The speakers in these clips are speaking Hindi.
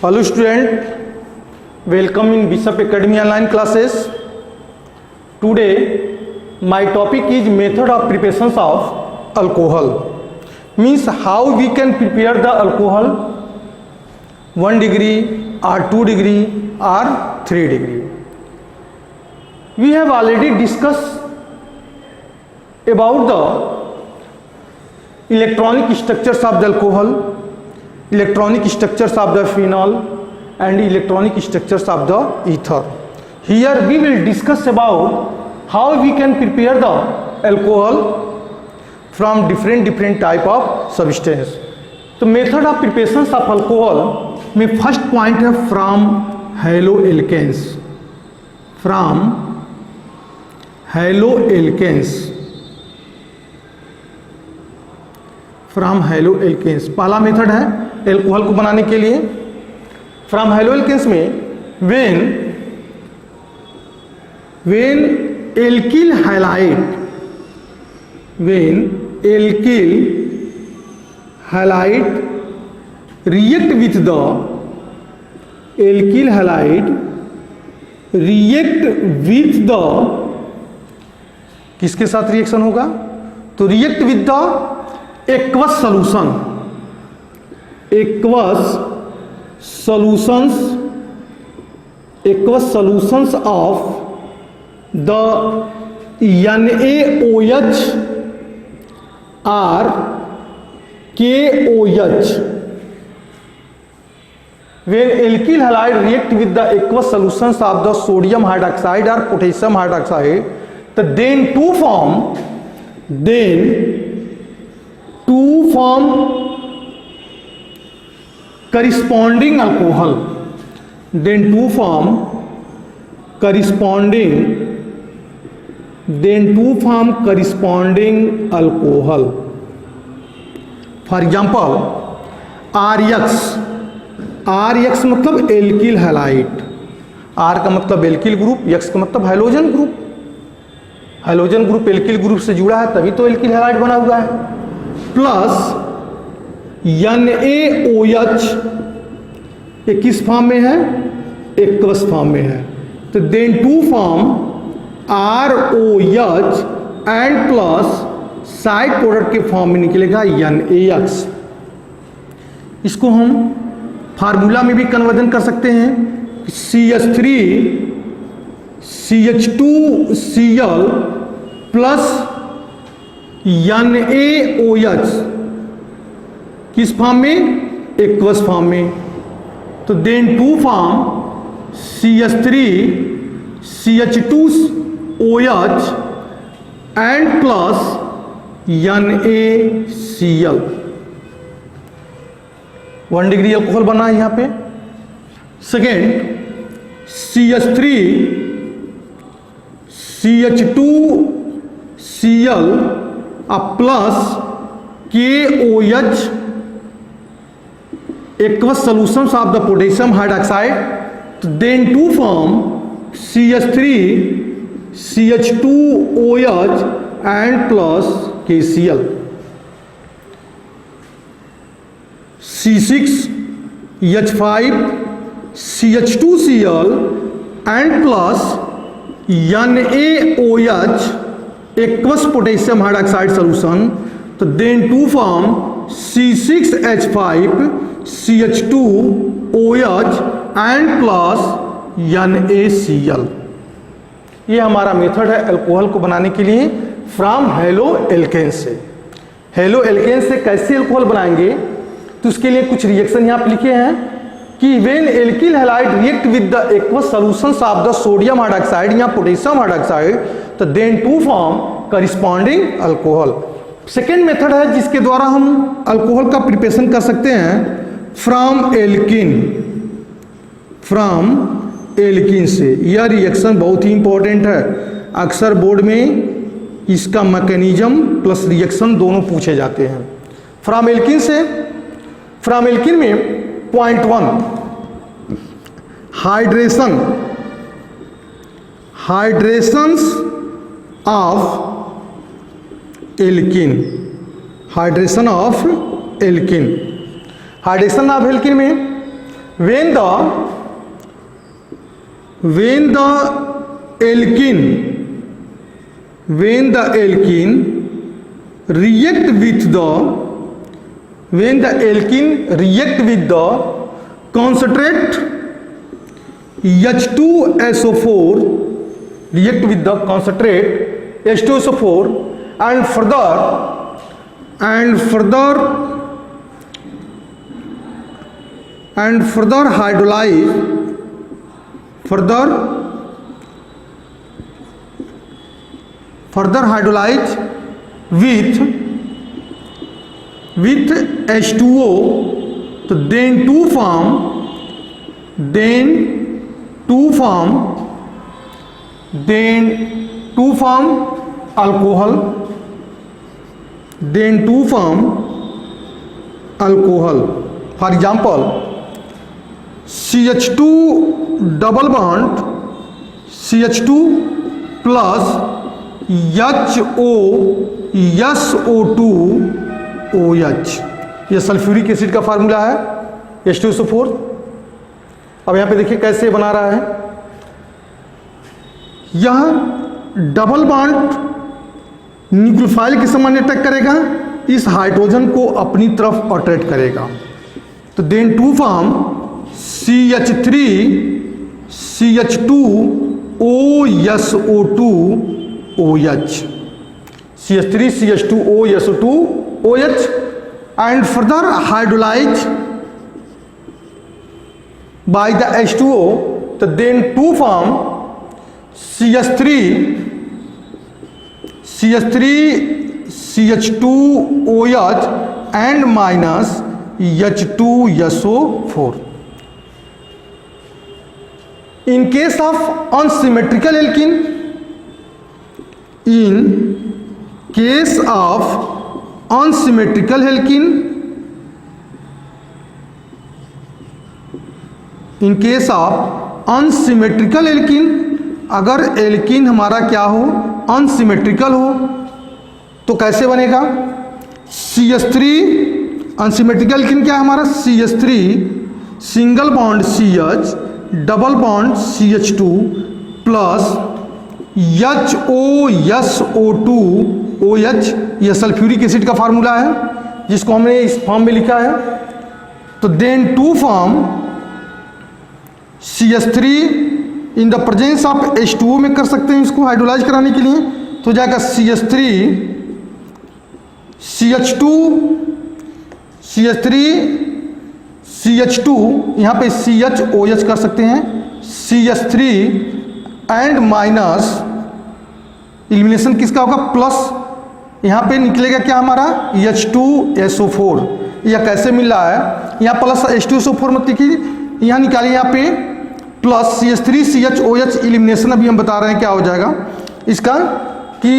Hello student, welcome in Bishop Academy online classes. Today my topic is method of preparation of alcohol. Means how we can prepare the alcohol 1 degree or 2 degree or 3 degree. We have already discussed about the electronic structures of the alcohol, electronic structures of the phenol and electronic structures of the ether. Here we will discuss about how we can prepare the alcohol from different type of substance. तो method of preparation of alcohol में फर्स्ट पॉइंट है from haloalkanes. From haloalkanes, from haloalkanes पहला मेथड है एल्कोहल को बनाने के लिए. फ्रॉम हैलो एल्केन्स में when alkyl halide, when alkyl halide react with the alkyl halide react with the किसके साथ रिएक्शन होगा? तो react with the aqueous solution, aqueous solutions of the NaOH or KOH. When alkyl halide react with the aqueous solutions of the sodium hydroxide or potassium hydroxide, then to form corresponding alcohol, then to form corresponding alcohol. For example RX मतलब एल्किल हैलाइड, R का मतलब एल्किल ग्रुप, X का मतलब hydrogen group. Hydrogen group alkyl group से जुड़ा है तभी तो एल्किल हैलाइड बना हुआ है. प्लस NaOH ये किस फॉर्म में है? एक्वस फॉर्म में है. तो then to form ROH and plus side product के फॉर्म में निकलेगा NaX. इसको हम फार्मूला में भी कन्वर्जन कर सकते हैं. CH3 CH2Cl प्लस NaOH किस फॉर्म में? एक्वस फॉर्म में. तो then to form CH3 CH2OH and plus NaCl. 1 degree alcohol बना है यहाँ पे. Second CH3 CH2Cl plus KOH aqueous solutions of the potassium hydroxide. Then to form CH3 CH2OH and plus KCl. C6H5 CH2Cl and plus NaOH aqueous potassium hydroxide solution. तो then to form C6H5 CH2OH and plus NaCl. ये हमारा मेथड है अल्कोहल को बनाने के लिए फ्रॉम हैलो एल्केन्स से. हैलो एल्केन्स से कैसे अल्कोहल बनाएंगे? तो उसके लिए कुछ रिएक्शन यहाँ पे लिखे हैं कि when alkyl halide react with the aqueous solutions of the sodium hydroxide या पोटेशियम हाइड्रोक्साइड, तो then to form corresponding alcohol. Second method है जिसके द्वारा हम अल्कोहल का प्रिपरेशन कर सकते हैं फ्रॉम एल्किन से. यह रिएक्शन बहुत ही इंपॉर्टेंट है. अक्सर बोर्ड में इसका मैकेनिज्म प्लस रिएक्शन दोनों पूछे जाते हैं. फ्रॉम एल्किन में point 1 hydrations of alkene. Hydration of alkene में when the alkene react with the concentrate H2SO4 react with the concentrate H2SO4 and further hydrolyze with H2O, तो then to form alcohol, for example CH2 double bond CH2 plus HOSO2 OH, ये सल्फ्यूरिक एसिड का फार्मूला है H2SO4। अब यहाँ पे देखिए कैसे बना रहा है, यह डबल बॉन्ड न्यूक्लियोफाइल के समान अटैक करेगा, इस हाइड्रोजन को अपनी तरफ अट्रैक्ट करेगा, तो then to form CH3 CH2 OSO2 OH, CH3 CH2 OSO2 OH and further hydrolyzed by the H2O, तो then to form CH3 CH2 OH and minus H2SO4. In case of unsymmetrical alkene, in case of unsymmetrical alkene, अगर एल्कीन हमारा क्या हो, अनसिमेट्रिकल हो, तो कैसे बनेगा, CH3 अनसिमेट्रिकल एल्कीन क्या है हमारा, CH3 single bond CH double bond CH2 plus HOSO2 OH, यह सल्फ्यूरिक एसिड का फार्मूला है जिसको हमने इस फॉर्म में लिखा है, तो then to form CH3 in the presence of H2O में कर सकते हैं इसको हाइड्रोलाइज कराने के लिए, तो जाएगा CH3 CH2 यहाँ पे CHOH कर सकते हैं, CH3 एंड माइनस एलिमिनेशन किसका होगा, प्लस यहाँ पे निकलेगा क्या हमारा H2SO4। यह कैसे मिल रहा है, यहाँ प्लस H2SO4 मत लिखिए, यहाँ निकालिए, यहाँ पे प्लस CH3 CHOH एलिमिनेशन अभी हम बता रहे हैं क्या हो जाएगा इसका, कि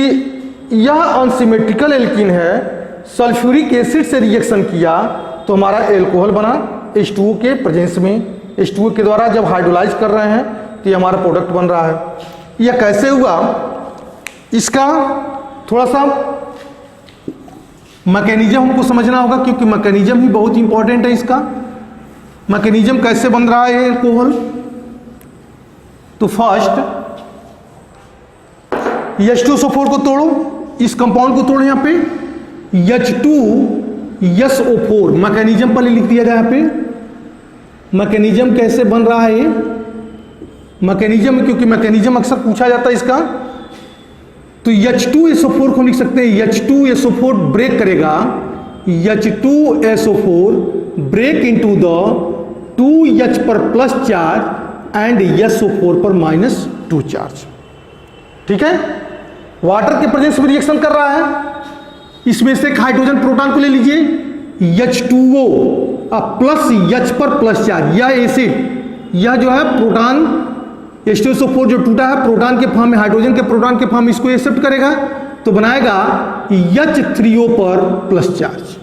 यह अनसिमेट्रिकल एल्कीन है, सल्फ्यूरिक एसिड से रिएक्शन किया तो हमारा एल्कोहल बना H2O के प्रेजेंस में, H2O के द्वारा जब हाइड्रोलाइज कर रहे हैं तो ये हमारा प्रोडक्ट बन रहा है। यह कैसे हुआ, इसका थोड़ा सा मैकेनिज्म हमको समझना होगा, क्योंकि मैकेनिज्म ही बहुत इंपॉर्टेंट है। इसका मैकेनिज्म कैसे बन रहा है एल्कोहल, तो फर्स्ट H2SO4 को तोड़ो, इस कंपाउंड को तोड़ो, यहाँ पे H2SO4 मैकेनिज्म पर लिख दिया जाए, यहाँ पे मैकेनिज्म कैसे बन रहा है, मैकेनिज्म, क्योंकि मैकेनिज्म अक्सर पूछा जाता है इसका, तो H2SO4 को लिख सकते हैं, H2SO4 ब्रेक करेगा, H2SO4 break into the 2H पर प्लस चार्ज एंड SO4 पर -2 चार्ज, ठीक है। वाटर के प्रेजेंस में रिएक्शन कर रहा है, इसमें से एक हाइड्रोजन प्रोटॉन को ले लीजिए, H2O प्लस H पर प्लस चार्ज, यह एसिड, यह जो है प्रोटॉन H2SO4 जो टूटा है प्रोटॉन के फॉर्म में, हाइड्रोजन के प्रोटॉन के फॉर्म में, इसको एक्सेप्ट करेगा तो बनाएगा H3O पर प्लस चार्ज,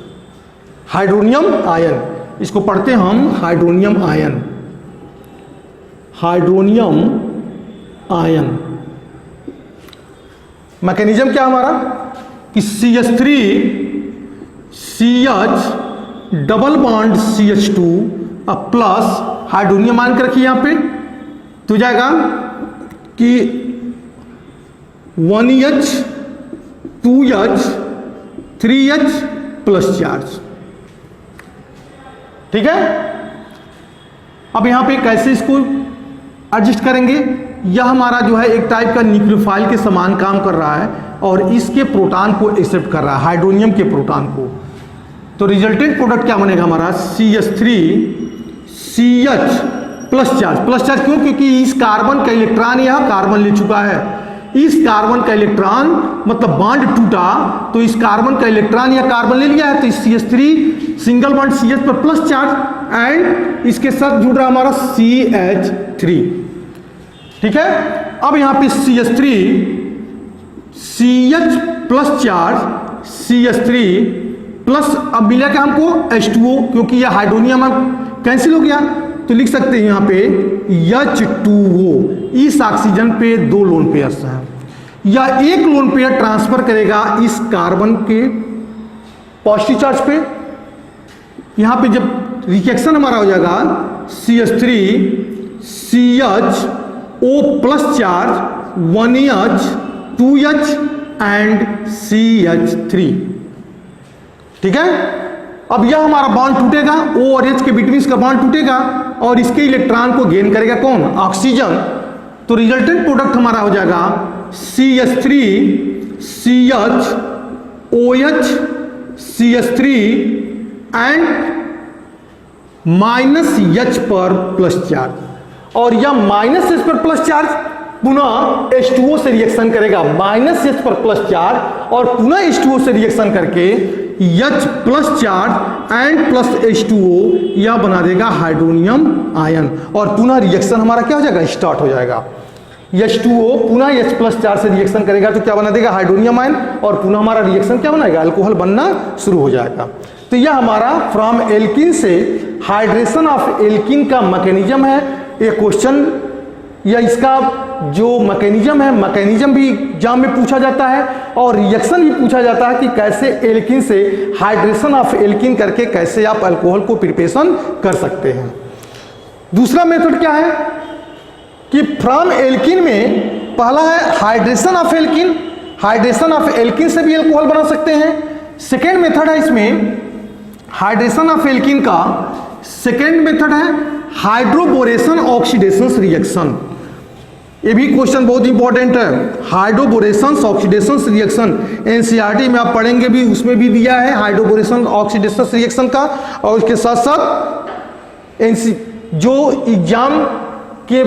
हाइड्रोनियम आयन, इसको पढ़ते हैं हम hydronium ion, hydronium ion. Mechanism क्या हमारा कि CH3 CH double bond CH2 plus hydronium ion रखिए यहाँ पे, तो जाएगा कि 1H 2H 3H plus charge. ठीक है, अब यहां पे कैसे इसको एडजस्ट करेंगे? यह हमारा जो है एक टाइप का न्यूक्लियोफाइल के समान काम कर रहा है और इसके प्रोटॉन को एक्सेप्ट कर रहा है, हाइड्रोनियम के प्रोटॉन को। तो रिजल्टेंट प्रोडक्ट क्या बनेगा हमारा? CH3CH plus charge. Plus charge क्यों? क्योंकि इस कार्बन का इलेक्ट्रॉन यह कार्बन ले चुका है। इस कार्बन का इलेक्ट्रॉन मतलब बॉन्ड टूटा तो इस कार्बन का इलेक्ट्रॉन या कार्बन ले लिया है, तो इस CH3 सिंगल बॉन्ड CH पर प्लस चार्ज एंड इसके साथ जुड़ रहा हमारा CH3। ठीक है, अब यहां पे CH3 CH plus charge CH3 plus, अब मिला क्या हमको? H2O, क्योंकि यह हाइड्रोनियम कैंसिल हो गया तो लिख सकते हैं यहां पे H2O। इस ऑक्सीजन पे 2 लोन पेयर्स हैं, या एक लोन पेयर ट्रांसफर करेगा इस कार्बन के पॉजिटिव चार्ज पे। यहां पे जब रिएक्शन हमारा हो जाएगा CH3 CHO plus charge 1H 2H and CH3। ठीक है, अब यह हमारा बॉन्ड टूटेगा, O और H के बिटवीन का बॉन्ड टूटेगा और इसके इलेक्ट्रॉन को गेन करेगा कौन? ऑक्सीजन। तो रिजल्टेंट प्रोडक्ट हमारा हो जाएगा CH3 CH OH CH3 and -H पर प्लस चार्ज। और यह -H पर प्लस चार्ज पुनः H2O से रिएक्शन करेगा, -H पर प्लस चार्ज और पुनः H2O से रिएक्शन करके H plus charge and plus H2O यह बना देगा हाइड्रोनियम आयन और पुनः रिएक्शन हमारा क्या हो जाएगा? स्टार्ट हो जाएगा। H2O पुनः H प्लस चार्ज से रिएक्शन करेगा तो क्या बना देगा? हाइड्रोनियम आयन, और पुनः हमारा रिएक्शन क्या बनाएगा? अल्कोहल बनना शुरू हो जाएगा। तो यह हमारा फ्रॉम एल्किन से हाइड्रेशन ऑफ एल्किन का मैकेनिज्म है। ये क्वेश्चन या इसका जो मैकेनिज्म है, मैकेनिज्म भी एग्जाम में पूछा जाता है और रिएक्शन भी पूछा जाता है कि कैसे एल्किन से हाइड्रेशन ऑफ एल्किन करके कैसे आप अल्कोहल को प्रिपरेशन कर सकते हैं। दूसरा मेथड क्या है कि फ्रॉम एल्किन में पहला है hydration of alkene, hydration of alkene से भी अल्कोहल बना सकते हैं। सेकेंड मेथड है इसमें हाइड्रेशन ऑफ एल्किन का सेकेंड मेथड है हाइड्रोबोरेशन ऑक्सीडेशन रिएक्शन। ये भी क्वेश्चन बहुत इंपॉर्टेंट है, हाइड्रोबोरेशन ऑक्सीडेशन रिएक्शन। एनसीईआरटी में आप पढ़ेंगे भी, उसमें भी दिया है हाइड्रोबोरेशन ऑक्सीडेशन रिएक्शन का। और उसके साथ साथ जो एग्जाम के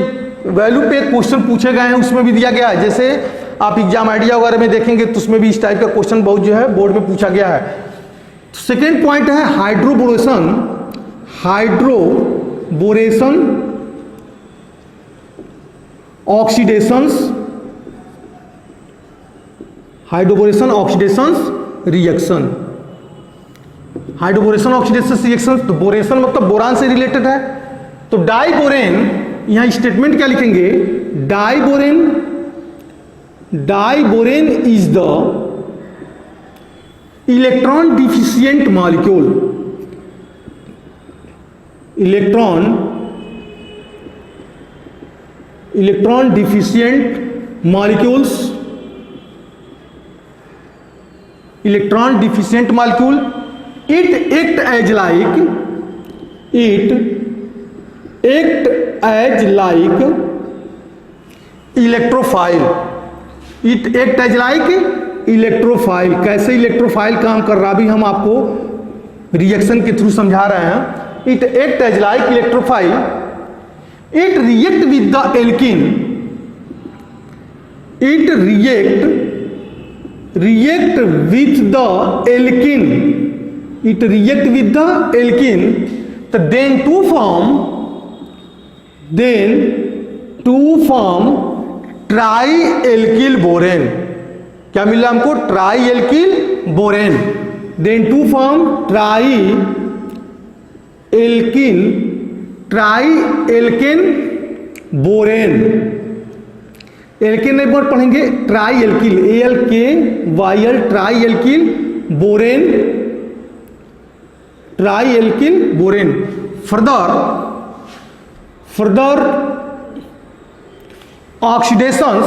वैल्यू पे क्वेश्चन पूछे गए हैं उसमें भी दिया गया है। जैसे आप एग्जाम आइडिया वगैरह में देखेंगे तो उसमें भी इस टाइप का क्वेश्चन बहुत जो है बोर्ड में पूछा गया है। सेकेंड पॉइंट है hydroboration, hydroboration oxidations, hydroboration oxidations reaction. Hydroboration oxidation reaction, तो बोरेशन मतलब बोरान से रिलेटेड है। तो डाइबोरेन, यहां स्टेटमेंट क्या लिखेंगे? Diborane, diborane is the electron deficient molecule, electron deficient molecules, electron deficient molecule, it act as like, it act as like electrophile, it act as like electrophile. कैसे इलेक्ट्रोफाइल काम कर रहा भी हम आपको रिएक्शन के थ्रू समझा रहे हैं। It act as like electrophile, it react with the alkene, it react with the alkene, it react with the alkene, तो then to form trialkyl borane. क्या मिला हमको? Trialkyl borane. then to form trialkane borane. Alkane एक बार पढ़ेंगे, trialkyl, ALKYL, trialkyl borane, trialkyl borane. Further further oxidations,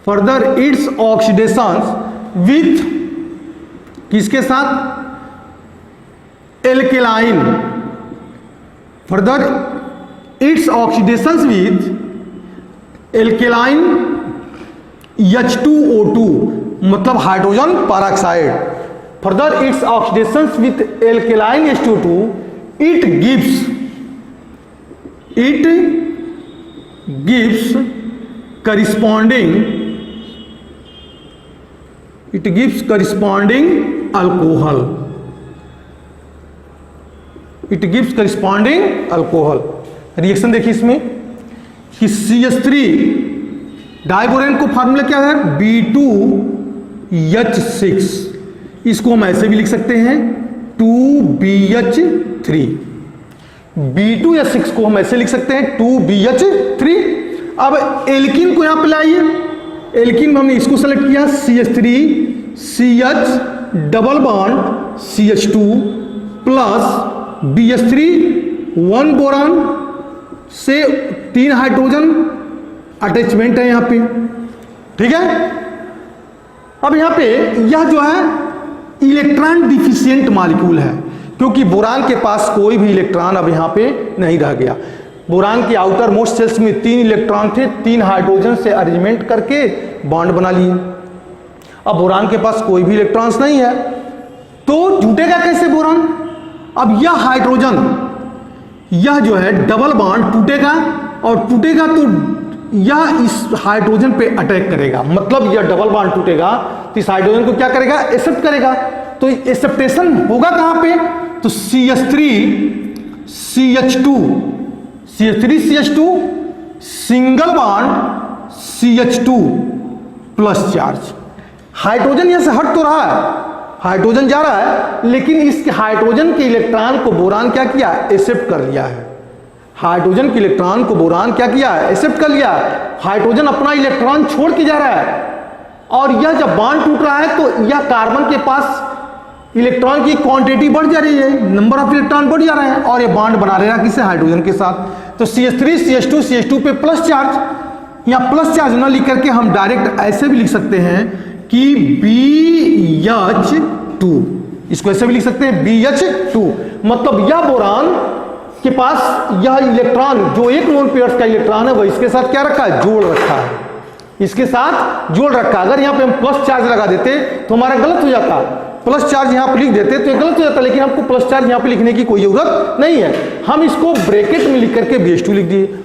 further its oxidations with किसके साथ, alkaline, further its oxidations with alkaline H2O2 मतलब hydrogen peroxide, further its oxidations with alkaline H2O2 it gives corresponding alcohol. It gives corresponding alcohol. Reaction देखिए इसमें कि CH3 डाइबोरेन को फार्मूला क्या है, B2H6, इसको हम ऐसे भी लिख सकते हैं 2BH3, B2H6 को हम ऐसे लिख सकते हैं 2BH3। अब एल्कीन को यहां पे लाइए, एल्कीन में हमने इसको सेलेक्ट किया CH3 CH double bond CH2 plus BH3 1 boron से 3 हाइड्रोजन अटैचमेंट है यहां पे, ठीक है। अब यहां पे यह जो है इलेक्ट्रॉन डिफिशिएंट मॉलिक्यूल है, क्योंकि बोरान के पास कोई भी इलेक्ट्रॉन अब यहां पे नहीं रह गया। बोरान की आउटर मोस्ट सेल्स में 3 इलेक्ट्रॉन थे, 3 हाइड्रोजन से अरेंजमेंट करके बॉन्ड बना लिए। अब बोरान के पास कोई भी इलेक्ट्रॉन्स नहीं है, तो जुटेगा कैसे बोरान। अब यह हाइड्रोजन, यह जो है डबल बॉन्ड टूटेगा, और टूटेगा तो यह इस हाइड्रोजन पे अटैक करेगा, मतलब यह डबल बॉन्ड टूटेगा तो इस हाइड्रोजन को क्या करेगा, एक्सेप्ट करेगा। तो एक्सेप्टेशन होगा कहां पे, तो CH3 CH2 single bond CH2 plus charge. Hydrogen यहां से हट तो रहा है, हाइड्रोजन जा रहा है, लेकिन इस हाइड्रोजन के इलेक्ट्रॉन को बोरान क्या किया, एक्सेप्ट कर लिया है। हाइड्रोजन के इलेक्ट्रॉन को बोरान क्या किया है, एक्सेप्ट कर लिया। हाइड्रोजन अपना इलेक्ट्रॉन छोड़ के जा रहा है, और यह जब बॉन्ड टूट रहा है तो यह कार्बन के पास इलेक्ट्रॉन की क्वांटिटी बढ़ जा रही है, नंबर ऑफ इलेक्ट्रॉन बढ़ जा रहे हैं, और ये बॉन्ड बना रहेगा किसे, हाइड्रोजन के साथ। तो CH3 CH2 पे प्लस चार्ज, यहाँ प्लस चार्ज ना लिख करके हम डायरेक्ट ऐसे भी लिख सकते हैं कि BH2, इसको ऐसे भी लिख सकते हैं BH2, मतलब यह बोरान के पास यह इलेक्ट्रॉन जो एक लोन पेयर्स का इलेक्ट्रॉन है वह इसके साथ क्या रखा है, जोड़ रखा है, इसके साथ जोड़ रखा। अगर यहाँ पे हम प्लस चार्ज लगा देते तो हमारा गलत हो जाता, प्लस चार्ज यहाँ पे लिख देते तो ये गलत हो जाता, लेकिन हमको प्लस चार्ज यहाँ पे लिखने की कोई जरूरत नहीं है, हम इसको ब्रैकेट में लिख करके BH2 लिख दिए।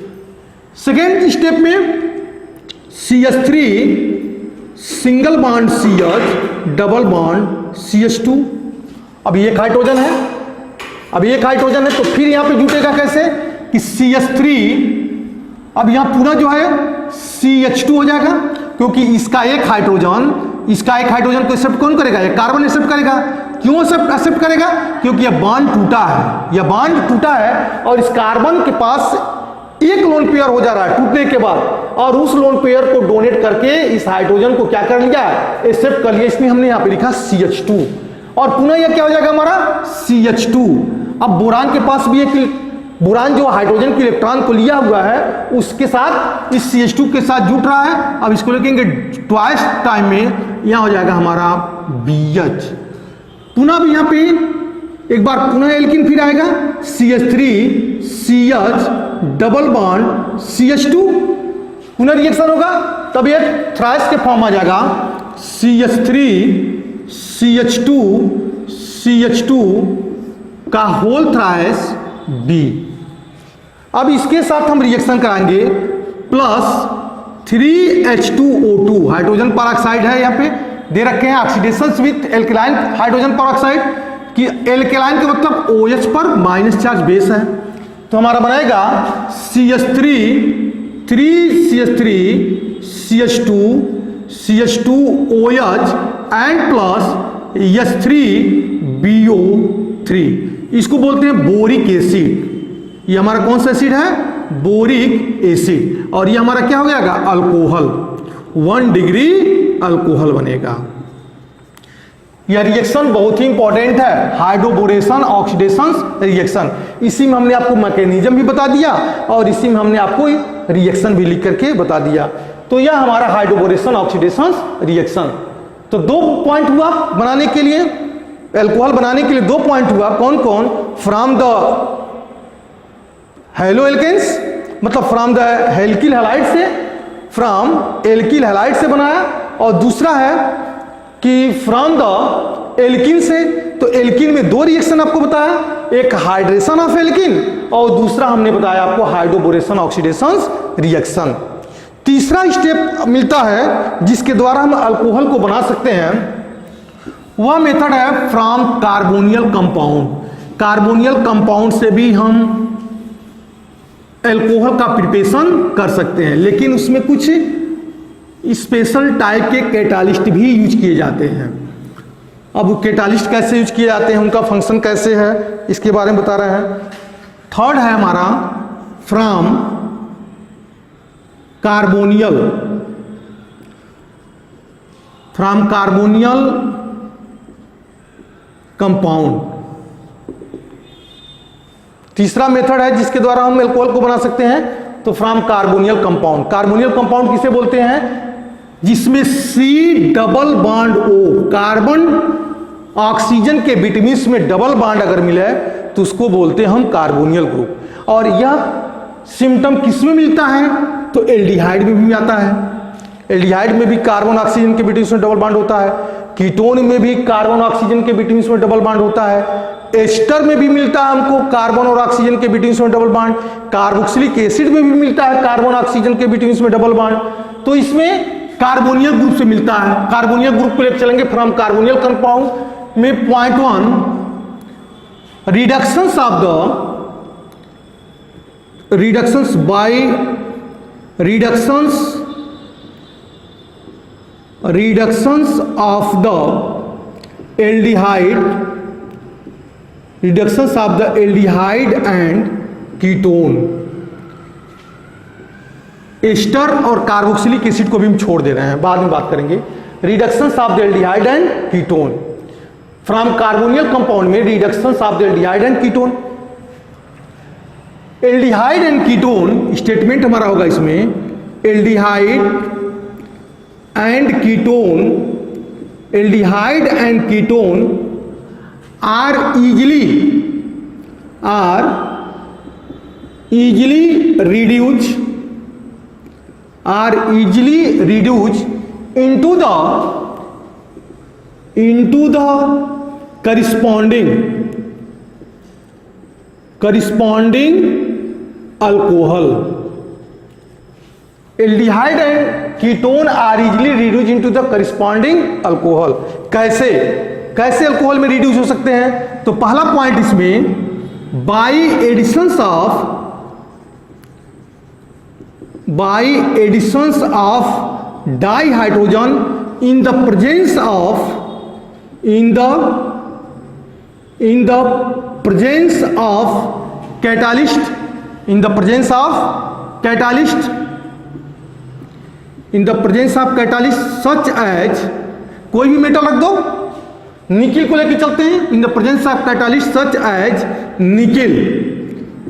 सेकेंड स्टेप में CH3 single bond CH double bond CH2, अब ये एक हाइड्रोजन है, अब एक हाइड्रोजन है, तो फिर यहां पे जुटेगा कैसे कि CH3, अब यहां पूरा जो है CH2 हो जाएगा, क्योंकि इसका एक हाइड्रोजन को एक्सेप्ट कौन करेगा, ये कार्बन एक्सेप्ट करेगा। क्यों एक्सेप्ट करेगा, क्योंकि यह बॉन्ड टूटा है, यह बॉन्ड टूटा है, और इस कार्बन के पास एक लोन पेयर हो जा रहा है टूटने के बाद, और उस लोन पेयर को डोनेट करके इस हाइड्रोजन को क्या कर लिया, एक्सेप्ट कर लिया, इसलिए हमने यहां पे लिखा CH2, और पुनः यह क्या हो जाएगा हमारा CH2। अब बोरान के पास भी एक, बोरान जो हाइड्रोजन के इलेक्ट्रॉन को लिया हुआ है उसके साथ इस CH2 के साथ जुट रहा है। अब इसको लिखेंगे ट्वाइस टाइम में, यहां हो जाएगा हमारा BH। पुनः भी यहां पे एक बार पुनः एल्किन फिर आएगा CH3 CH double bond CH2, पुनः रिएक्शन होगा तब ये थ्राइस के फॉर्म आ जाएगा CH3 CH2 का होल थ्राइस B। अब इसके साथ हम रिएक्शन कराएंगे प्लस 3H2O2, हाइड्रोजन परऑक्साइड है, यहाँ पे दे रखे हैं oxidations with alkaline hydrogen peroxide, कि एल्केलाइन का मतलब OH पर माइनस चार्ज बेस है, तो हमारा बनाएगा CH3 CH2OH and plus H3BO3, इसको बोलते हैं बोरिक एसिड। ये हमारा कौन सा एसिड है, बोरिक एसिड, और ये हमारा क्या हो जाएगा, अल्कोहल, 1 डिग्री अल्कोहल बनेगा। यह रिएक्शन बहुत ही इंपॉर्टेंट है, हाइड्रोबोरेशन ऑक्सीडेशन रिएक्शन। इसी में हमने आपको मैकेनिज्म भी बता दिया और इसी में हमने आपको रिएक्शन भी लिख करके बता दिया। तो यह हमारा हाइड्रोबोरेशन ऑक्सीडेशन रिएक्शन। तो 2 पॉइंट हुआ बनाने के लिए, अल्कोहल बनाने के लिए 2 पॉइंट हुआ। कौन कौन? फ्रॉम द हैलो एल्केन्स, मतलब फ्रॉम द एल्किल हैलाइड से, फ्रॉम एल्किल हैलाइड से बनाया, और दूसरा है कि फ्रॉम द एल्किन से। तो एल्किन में 2 रिएक्शन आपको बताया, एक हाइड्रेशन ऑफ एल्किन और दूसरा हमने बताया आपको हाइड्रोबोरेशन ऑक्सीडेशन रिएक्शन। तीसरा स्टेप मिलता है जिसके द्वारा हम अल्कोहल को बना सकते हैं, वह मेथड है फ्रॉम कार्बोनियल कंपाउंड। कार्बोनियल कंपाउंड से भी हम अल्कोहल का प्रिपरेशन कर सकते हैं, लेकिन उसमें कुछ स्पेशल टाइप के कैटालिस्ट भी यूज किए जाते हैं। अब वो कैटालिस्ट कैसे यूज किए जाते हैं, उनका फंक्शन कैसे है, इसके बारे में बता रहे हैं। थर्ड है हमारा फ्रॉम कार्बोनियल, फ्रॉम कार्बोनियल कंपाउंड। तीसरा मेथड है जिसके द्वारा हम अल्कोहल को बना सकते हैं, तो फ्रॉम कार्बोनियल कंपाउंड। कार्बोनियल कंपाउंड किसे बोलते हैं? जिसमें C double bond O, carbon oxygen के बिटवीन में डबल बॉन्ड अगर मिले तो उसको बोलते हैं हम कार्बोनियल ग्रुप। और यह सिम्टम किस में मिलता है? तो एल्डिहाइड में भी आता है। एल्डिहाइड में भी कार्बन ऑक्सीजन के बिटवीन में डबल बॉन्ड होता है, कीटोन में भी कार्बन ऑक्सीजन के बिटवीन में डबल बॉन्ड होता है, एस्टर में भी मिलता है हमको कार्बन और ऑक्सीजन के बिटवीन में डबल बॉन्ड, कार्बोक्सिलिक एसिड में भी मिलता है कार्बन ऑक्सीजन के बिटवीन में डबल बॉन्ड। तो इसमें कार्बोनियल ग्रुप से मिलता है। कार्बोनियल ग्रुप को लेकर चलेंगे फ्रॉम कार्बोनियल कंपाउंड में। Point 1, reductions of the reductions by reductions of the aldehyde, reductions of the aldehyde and ketone. Ester और कार्बोक्सिलिक एसिड को भी हम छोड़ दे रहे हैं, बाद में बात करेंगे। Reductions of the aldehyde and ketone from carbonyl compound में, reductions of the aldehyde and ketone. Aldehyde and ketone statement हमारा होगा इसमें, aldehyde and ketone, aldehyde and ketone are easily reduced into the corresponding alcohol. Aldehyde and ketone are easily reduced into the corresponding alcohol. कैसे अल्कोहल में रिड्यूस हो सकते हैं? तो पहला पॉइंट इसमें, by additions of dihydrogen in the presence of catalyst, in the presence of catalyst such as, कोई भी मेटल रख दो, निकिल को लेकर चलते हैं। In the presence of catalyst such as nickel,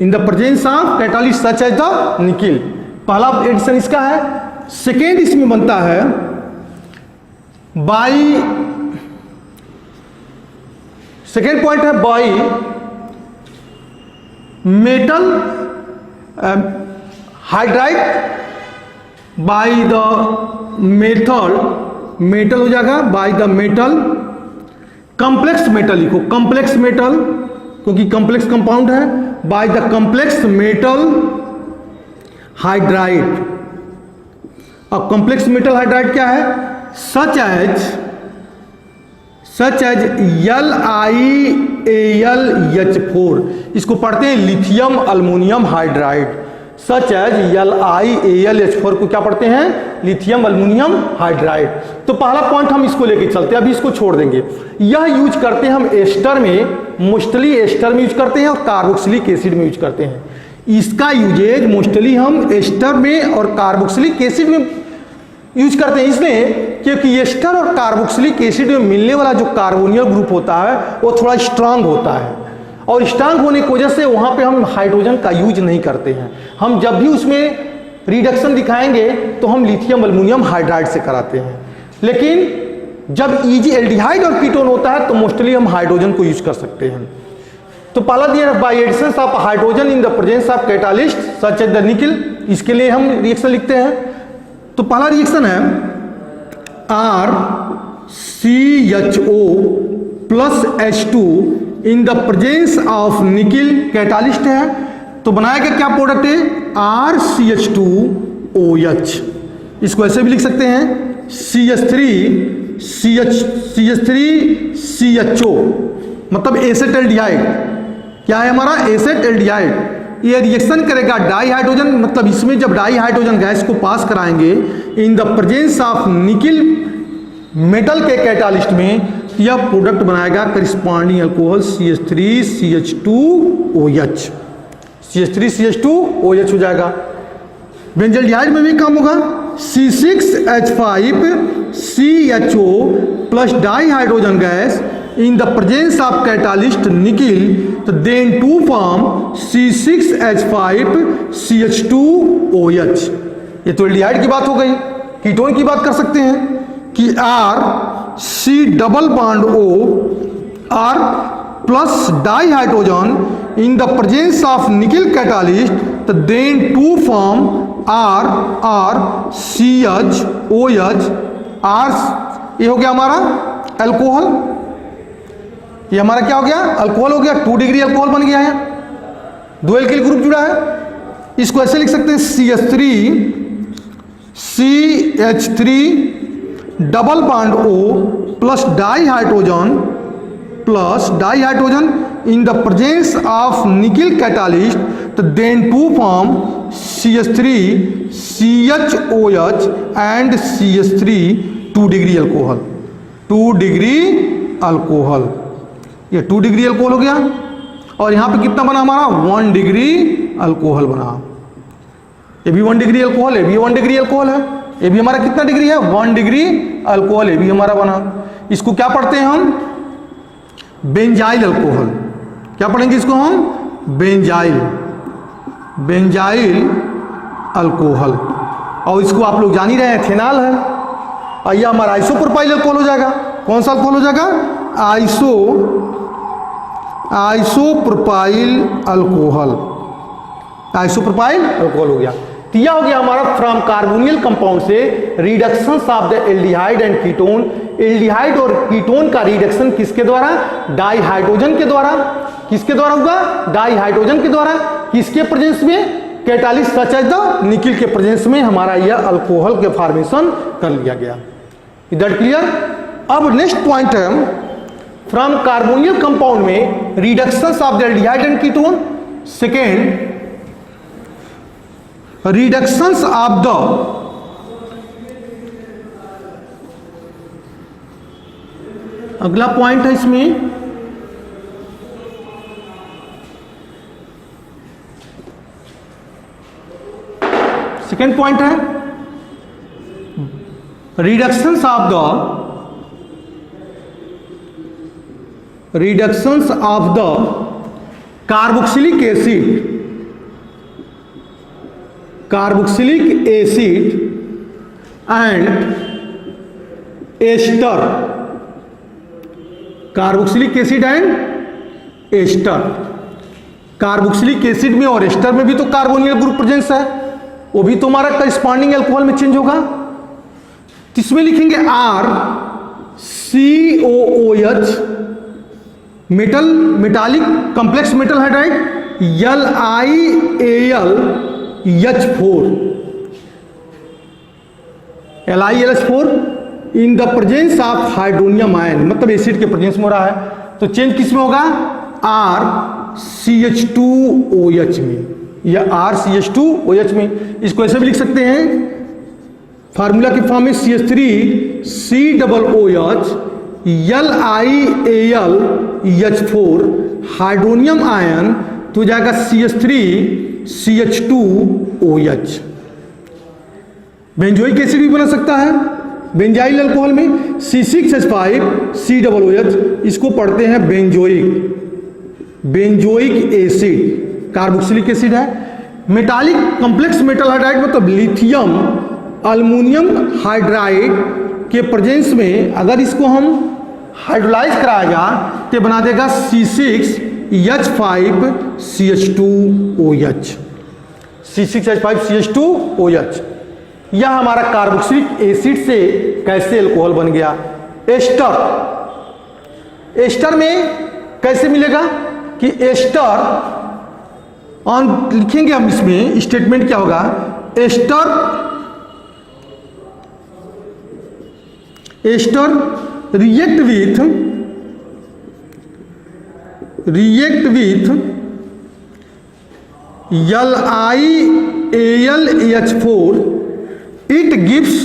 in the presence of catalyst such as the nickel. पहला एडिशन इसका है। सेकेंड इसमें बनता है बाई, सेकेंड पॉइंट है by metal hydride, by the metal हो जाएगा, by the metal complex metal, लिखो कॉम्प्लेक्स मेटल क्योंकि कॉम्प्लेक्स कंपाउंड है, by the complex metal hydride. अब कॉम्प्लेक्स मेटल हाइड्राइड क्या है? सच एज LiAlH4, इसको पढ़ते हैं lithium aluminium hydride. Such as LiAlH4 को क्या पढ़ते हैं? Lithium aluminium hydride. तो पहला पॉइंट हम इसको लेके चलते हैं, अभी इसको छोड़ देंगे। यह यूज करते हैं हम एस्टर में, मोस्टली एस्टर में यूज करते हैं और कार्बोक्सिलिक एसिड में यूज करते हैं। इसका यूजेज मोस्टली हम एस्टर में और कार्बोक्सिलिक एसिड में यूज करते हैं इसलिए क्योंकि एस्टर और कार्बोक्सिलिक एसिड में मिलने वाला जो कार्बोनियल ग्रुप होता है वो थोड़ा स्ट्रांग होता है, और स्ट्रांग होने की वजह से वहाँ पे हम हाइड्रोजन का यूज नहीं करते हैं। हम जब भी उसमें रिडक्शन दिखाएंगे तो हम लिथियम एल्युमिनियम हाइड्राइड से कराते हैं, लेकिन जब इजी एल्डिहाइड और कीटोन होता है तो मोस्टली हम हाइड्रोजन को यूज कर सकते हैं। तो पहला दिया by addition of hydrogen in the presence of catalyst such as the nickel, इसके लिए हम रिएक्शन लिखते हैं। तो पहला रिएक्शन है RCHO plus H2 in the presence of nickel, catalyst है तो बनाएगा क्या प्रोडक्ट है RCH2OH। इसको ऐसे भी लिख सकते हैं CH3CHO, मतलब एसेटल्डिहाइड। क्या है हमारा एसेटल्डिहाइड। ये रिएक्शन करेगा डाई हाइड्रोजन, मतलब इसमें जब डाई हाइड्रोजन गैस को पास कराएंगे इन the presence of nickel metal के कैटालिस्ट में, यह प्रोडक्ट बनाएगा करिस्पॉन्डिंग अल्कोहल CH3CH2OH। CH3CH2OH हो जाएगा। बेंजल्डिहाइड में भी काम होगा C6H5CHO plus di hydrogen gas in the presence of catalyst nickel, तो then to form C6H5CH2OH। ये तो एल्डिहाइड की बात हो गई। कीटोन की बात कर सकते हैं कि RC double bond O R plus di hydrogen in the presence of nickel catalyst, तो then to form RCHOH। R ये हो गया हमारा अल्कोहल, ये हमारा क्या हो गया अल्कोहल हो गया, 2 डिग्री अल्कोहल बन गया है, दो एल्किल ग्रुप जुड़ा है। इसको ऐसे लिख सकते हैं CH3 double bond O plus di hydrogen in the presence of nickel catalyst, तो then to form CH3CHOH and CH3 2 degree alcohol, 2 degree alcohol. ये 2 डिग्री अल्कोहल हो गया, और यहाँ पे कितना बना हमारा 1 डिग्री अल्कोहल बना। ये भी 1 डिग्री अल्कोहल, ये भी 1 डिग्री अल्कोहल है। ये भी हमारा कितना डिग्री है 1 डिग्री अल्कोहल, ये भी हमारा बना। इसको क्या पढ़ते हैं हम बेंजाइल अल्कोहल। क्या पढ़ेंगे इसको हम बेंजाइल अल्कोहल। और इसको आप लोग जान ही रहे हैं एथेनॉल है। और यह हमारा आइसोप्रोपाइल अल्कोहल हो जाएगा। कौन सा अल्कोहल हो जाएगा आइसोप्रोपाइल अल्कोहल हो गया। तो यह हो गया हमारा फ्रॉम कार्बोनियल कंपाउंड से reductions of the aldehyde and ketone. Aldehyde और कीटोन का रिडक्शन किसके द्वारा डाई हाइड्रोजन के द्वारा। किसके द्वारा होगा डाई हाइड्रोजन के द्वारा। किसके प्रेजेंस में कैटालिस्ट सच एज द निकल के प्रेजेंस में हमारा यह अल्कोहल के फॉर्मेशन कर लिया गया। Is that clear. अब नेक्स्ट पॉइंट है फ्रॉम कार्बोनियल कंपाउंड में reductions of the aldehyde and ketone. Second reductions of the अगला पॉइंट है इसमें सेकेंड पॉइंट है reductions of the carboxylic acid and ester. Carboxylic acid and ester. Carboxylic acid में और एस्टर में भी तो कार्बोनियल ग्रुप प्रेजेंस है, वो भी तो हमारा करिस्पॉन्डिंग अल्कोहल में चेंज होगा। इसमें लिखेंगे RCOOH metallic complex metal hydride LiAlH4 in the presence of hydronium ion, मतलब एसिड के प्रेजेंस में हो रहा है। तो चेंज किस में होगा RCH2OH में या RCH2OH में। इसको ऐसे भी लिख सकते हैं फार्मूला के फॉर्म में CH3COOH LiAlH4 हाइड्रोनियम आयन तो जाएगा CH3CH2OH। बेंजोइक एसिड भी बना सकता है बेंजाइल अल्कोहल में। C6H5COOH, इसको पढ़ते हैं बेंजोइक एसिड, कार्बोक्सिलिक एसिड है। मेटालिक कॉम्प्लेक्स मेटल हाइड्राइड मतलब लिथियम अल्युमिनियम हाइड्राइड के प्रेजेंस में अगर इसको हम हाइड्रोलाइज कराएगा तो बना देगा C6H5CH2OH। C6H5CH2OH यह हमारा कार्बोक्सिलिक एसिड से कैसे अल्कोहल बन गया। एस्टर में कैसे मिलेगा कि एस्टर ऑन लिखेंगे हम, इसमें स्टेटमेंट क्या होगा, ester react with LiAlH4, it gives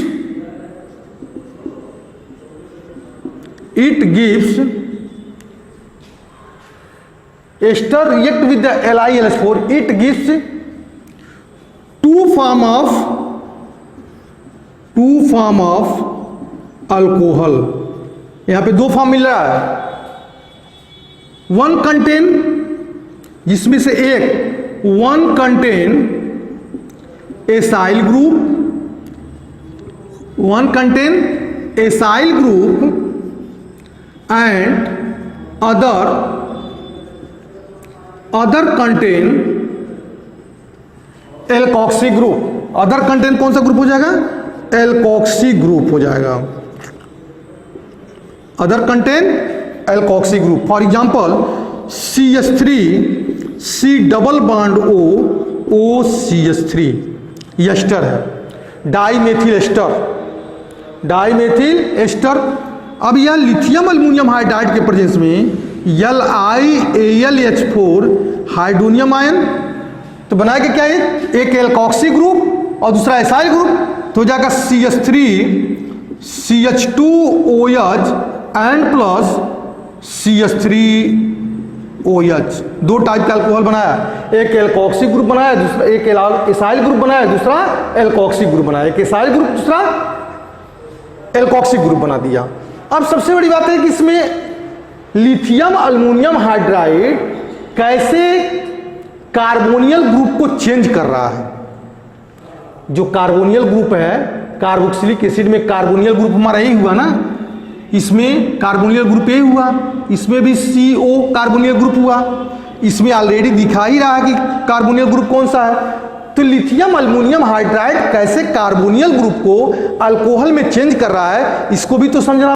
ester react with the LiAlH4, it gives two form of alcohol. यहां पे दो फॉर्म मिल रहा है, वन कंटेन, जिसमें से एक one contain acyl group, and other contain alkoxy group. Other contain कौन सा ग्रुप हो जाएगा, एल्कोक्सी ग्रुप हो जाएगा, other contain alkoxy group. For example CH3 C double bond O CH3 ester है, डाईमेथिल एस्टर। अब यह लिथियम अल्युमिनियम हाइड्राइड के प्रेजेंस में LiAlH4 हाइड्रोनियम आयन, तो बनाएगा क्या है, एक एल्कोक्सी ग्रुप और दूसरा एसाइल ग्रुप, तो हो जाएगा CH3CH2OH एंड प्लस CH3OH। दो टाइप का अल्कोहल बनाया, एक एल्कोक्सी ग्रुप बनाया, दूसरा एक एसाइल ग्रुप बनाया, दूसरा एल्कोक्सी ग्रुप बनाया, एक एसाइल ग्रुप दूसरा एल्कोक्सी ग्रुप बना दिया। अब सबसे बड़ी बात है कि इसमें लिथियम अल्युमिनियम हाइड्राइड कैसे कार्बोनियल ग्रुप को चेंज कर रहा है। जो कार्बोनियल ग्रुप है, कार्बोक्सिलिक एसिड में कार्बोनियल ग्रुप हमारा यही हुआ ना, इसमें कार्बोनियल ग्रुप यही हुआ, इसमें भी CO कार्बोनियल ग्रुप हुआ, इसमें ऑलरेडी दिखा ही रहा है कि कार्बोनियल ग्रुप कौन सा है। तो लिथियम अल्युमिनियम हाइड्राइड कैसे कार्बोनियल ग्रुप को अल्कोहल में चेंज कर रहा है, इसको भी तो समझना